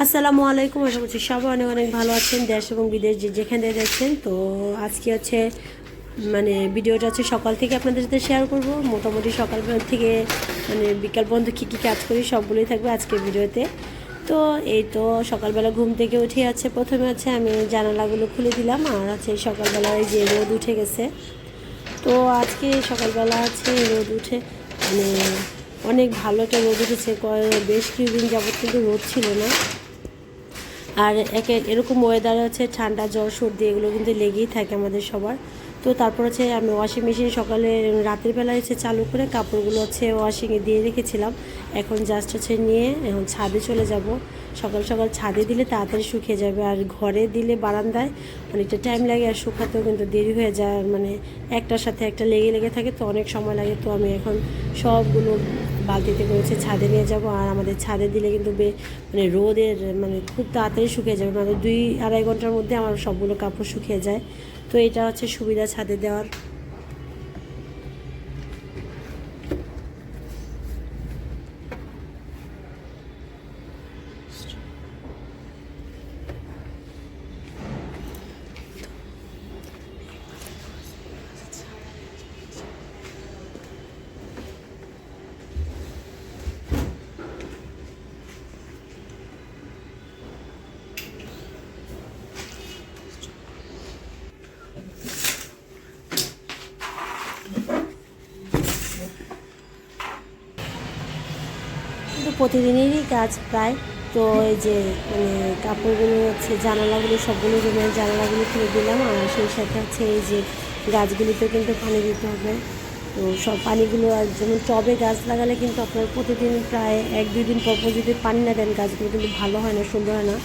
আসসালামু আলাইকুম। আশা করছি সবাই অনেক অনেক ভালো আছেন, দেশ এবং বিদেশ যে যেখানে দেখছেন। তো আজকে হচ্ছে ভিডিওটা হচ্ছে সকাল থেকে আপনাদের সাথে শেয়ার করব। মোটামুটি সকালবেলা থেকে বিকাল পর্যন্ত কী কী কাজ করি সবগুলোই থাকবে আজকের ভিডিওতে। তো এই তো সকালবেলা ঘুম থেকে উঠে প্রথমে আমি জানালাগুলো খুলে দিলাম, আর সকালবেলায় যে রোদ উঠে গেছে। তো আজকে সকালবেলা রোদ উঠে মানে অনেক ভালো একটা রোদ উঠেছে। বেশ কিছুদিন যাবত কিন্তু রোদ ছিল না। আর এরকম ওয়েদার ঠান্ডা জ্বর সর্দি এগুলো কিন্তু লেগেই থাকে আমাদের সবার। তো তারপর আমি ওয়াশিং মেশিন সকালে রাতের বেলায় চালু করে কাপড়গুলো ওয়াশিংয়ে দিয়ে রেখেছিলাম। এখন জাস্ট নিয়ে এখন ছাদে চলে যাব। সকাল সকাল ছাদে দিলে তাড়াতাড়ি শুকিয়ে যাবে, আর ঘরে দিলে বারান্দায় অনেকটা টাইম লাগে, আর শুকাতেও কিন্তু দেরি হয়ে যায়। একটার সাথে একটা লেগে লেগে থাকে, তো অনেক সময় লাগে। তো আমি এখন সবগুলো বালতিতে করেছে ছাদে নিয়ে যাব। আর আমাদের ছাদে দিলে কিন্তু রোদের খুব তাড়াতাড়ি শুকিয়ে যাবে, 2-2.5 ঘন্টার মধ্যে আমার সবগুলো কাপড় শুকিয়ে যায়। তো এটা সুবিধা ছাদে দেওয়ার। কিন্তু প্রতিদিনেরই কাজ প্রায়। তো এই যে কাপড়গুলো জানালাগুলো সবগুলো রুমের জানালাগুলো খুলে দিলাম, আর সেই সাথে এই যে গাছগুলিতে কিন্তু পানি দিতে হবে। তো সব পানিগুলো, আর যেমন টবে গাছ লাগালে কিন্তু আপনার প্রতিদিন প্রায় 1-2 দিন পর পর যদি পানি না দেন গাছগুলো কিন্তু ভালো হয় না, সুন্দর হয় না।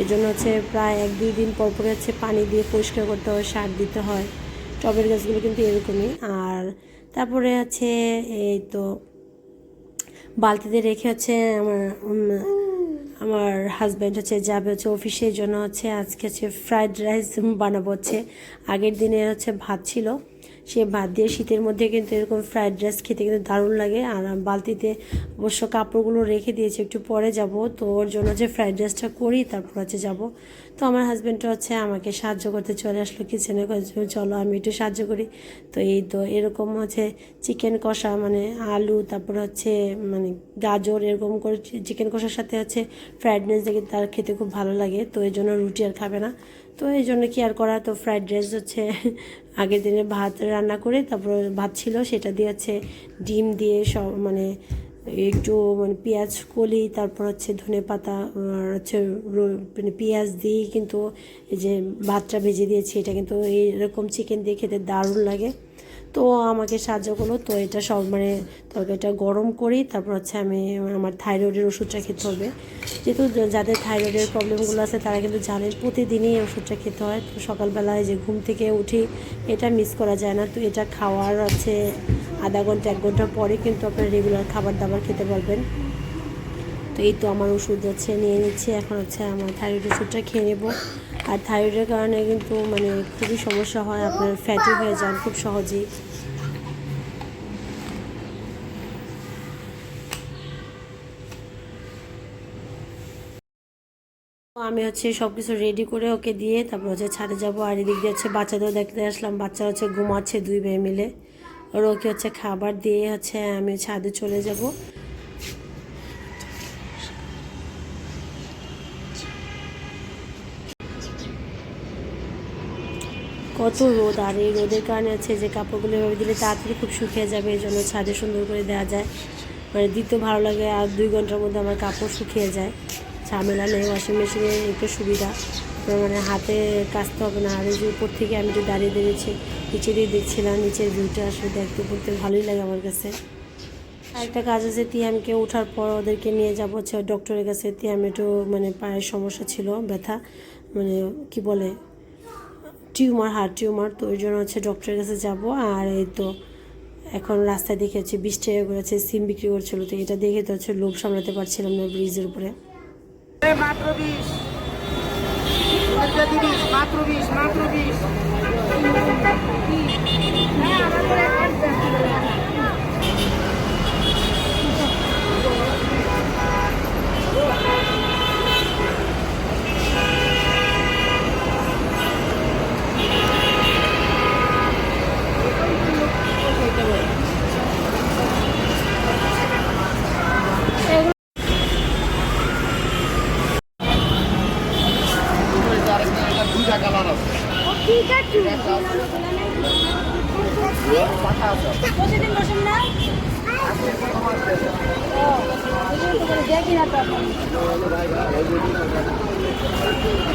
এই জন্য প্রায় 1-2 দিন পর পরে পানি দিয়ে পরিষ্কার করতে হয়, সার দিতে হয়। টবের গাছগুলো কিন্তু এরকমই। আর তারপরে এই তো বালতিতে রেখে আমার আমার হাজব্যান্ড যাবে অফিসের জন্য আজকে ফ্রাইড রাইস বানাবো। আগের দিনে ভাত ছিল, সে ভাত দিয়ে শীতের মধ্যে কিন্তু এরকম ফ্রাইড রাইস খেতে কিন্তু দারুণ লাগে। আর বালতিতে অবশ্য কাপড়গুলো রেখে দিয়েছি, একটু পরে যাব। তো ওর জন্য ফ্রাইড রাইসটা করি, তারপর যাব। তো আমার হাজব্যান্ডটা আমাকে সাহায্য করতে চলে আসলো কিচেনে, চলো আমি একটু সাহায্য করি। তো এই তো এরকম চিকেন কষা, আলু, তারপর গাজর এরকম করে চিকেন কষার সাথে ফ্রাইড রাইস দেখে তার খেতে খুব ভালো লাগে। তো এই জন্য রুটি আর খাবে না, তো এই জন্য কি আর করা। তো ফ্রাইড রাইস আগের দিনে ভাত রান্না করে তারপর ভাত ছিল সেটা দিয়ে ডিম দিয়ে সব একটু পেঁয়াজ কলি, তারপর ধনে পাতা, আর পেঁয়াজ দিয়ে কিন্তু এই যে ভাতটা ভেজে দিয়েছি। এটা কিন্তু এইরকম চিকেন দিয়ে খেতে দারুণ লাগে। তো আমাকে সাহায্য করলো। তো এটা সব তরকারিটা গরম করি, তারপর আমি আমার থাইরয়েডের ওষুধটা খেতে হবে। যেহেতু যাদের থাইরয়েডের প্রবলেমগুলো আছে তারা কিন্তু জানেন প্রতিদিনই এই ওষুধটা খেতে হয়। তো সকালবেলায় যে ঘুম থেকে উঠি এটা মিস করা যায় না। তো এটা খাওয়ার আধা ঘন্টা 1 ঘন্টা পরে কিন্তু আপনার রেগুলার খাবার দাবার খেতে পারবেন। তো এই তো আমার ওষুধ নিয়ে নিচ্ছি। এখন আমার থাইরয়েড ওষুধটা খেয়ে নেব। আর থাইরয়েডের কারণে কিন্তু খুবই সমস্যা হয়, আপনার ফ্যাটি হয়ে যান খুব সহজেই। আমি সব কিছু রেডি করে ওকে দিয়ে তারপর ছাদে যাব। আর এদিক দিয়ে বাচ্চাদের দেখতে আসলাম, বাচ্চা ঘুমাচ্ছে 2 ভাই মিলে। আর ওকে খাবার দিয়ে আমি ছাদে চলে যাব। কত রোদ, আর এই রোদের কারণে যে কাপড়গুলো এভাবে দিলে তাড়াতাড়ি খুব শুকিয়ে যাবে, এই জন্য ছাদে সুন্দর করে দেওয়া যায়, দিতে ভালো লাগে। আর 2 ঘন্টার মধ্যে আমার কাপড় শুকিয়ে যায়, ঝামেলা নেই। ওয়াশিং মেশিনের একটু সুবিধা, হাতে কাচতে হবে না। আর এই যে উপর থেকে আমি একটু দাঁড়িয়ে দিয়েছি, নিচে দিয়ে দেখছিলাম, নিচের ভিউটা আসলে দেখতে বলতে ভালোই লাগে আমার কাছে। আরেকটা কাজ আছে, তিয়ামকে ওঠার পর ওদেরকে নিয়ে যাবো ডক্টরের কাছে। তিয়াম একটু পায়ের সমস্যা ছিল, ব্যথা, কি বলে টিউমার, হার্ট টিউমার। তো ওই জন্য ডক্টরের কাছে যাব। আর এই তো এখন রাস্তায় দেখে 20 টাকা করে সিম বিক্রি করছিল। তো এটা দেখে তো লোভ সামলাতে পারছিলাম না ব্রিজের উপরে। মাত্র 20, মাত্র 20, মাত্র 20। প্রতিদিন বসেন না? দেখি না তো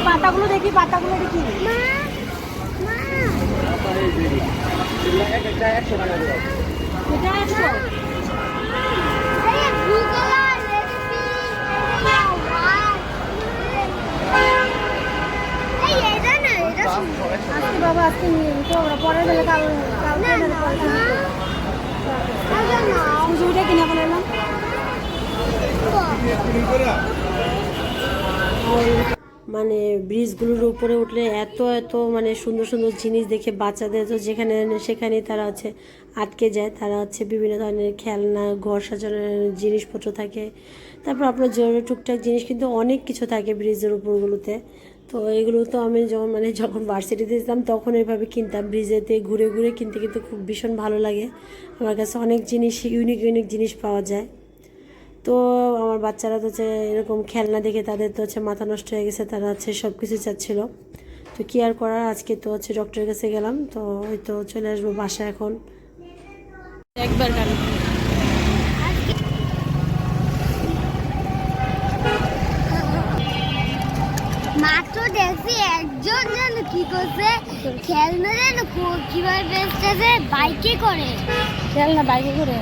পাতাগুলো দেখি, পাতাগুলো দেখি। এটা 100। আজকে বাবা আজকে নিয়ে তো ওরা পরের বেলা পুজোটা কিনে ফেলাম। মানে ব্রিজগুলোর উপরে উঠলে এত এত মানে সুন্দর সুন্দর জিনিস দেখে বাচ্চাদের তো যেখানে সেখানে তারা হচ্ছে আটকে যায়। তারা হচ্ছে বিভিন্ন ধরনের খেলনা, ঘর সাজানোর জিনিসপত্র থাকে, তারপর আপনার জরুরি টুকটাক জিনিস কিন্তু অনেক কিছু থাকে ব্রিজের উপরগুলোতে। তো এগুলো তো আমি যখন ভার্সিটিতে যেতাম তখন এইভাবে কিনতাম, ব্রিজেতে ঘুরে ঘুরে কিনতে কিন্তু খুব ভীষণ ভালো লাগে। আমার কাছে অনেক জিনিস, ইউনিক ইউনিক জিনিস পাওয়া যায়। তো আমার বাচ্চারা তো হচ্ছে এরকম খেলনা দেখে তাদের তো হচ্ছে মাথা নষ্ট হয়ে গেছে, তারা হচ্ছে সব কিছু চাচ্ছিল। তো কি আর করার, আজকে তো হচ্ছে ডক্টরের কাছে গেলাম, তো ওই তো চলে আসবো বাসায় এখন। একবার মাত্র দেখছি একজন যেন কি করছে, খেলনা যেন কিভাবে বেচতেছে, বাইকে করে। খেলনা বাইকে করে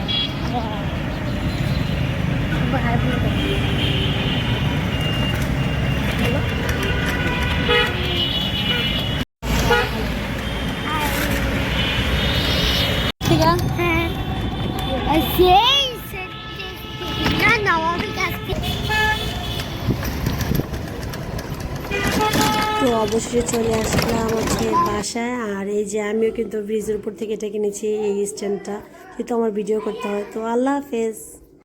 হ্যাঁ, আর সেই না নবাবের কাছ থেকে। তো অবশ্যই চলে আসলাম হচ্ছে বাসায়। আর এই যে আমিও কিন্তু ব্রিজের উপর থেকে এটা কিনেছি, এই স্ট্যান্ডটা, যেহেতু আমার ভিডিও করতে হয়। তো আল্লাহ হাফেজ।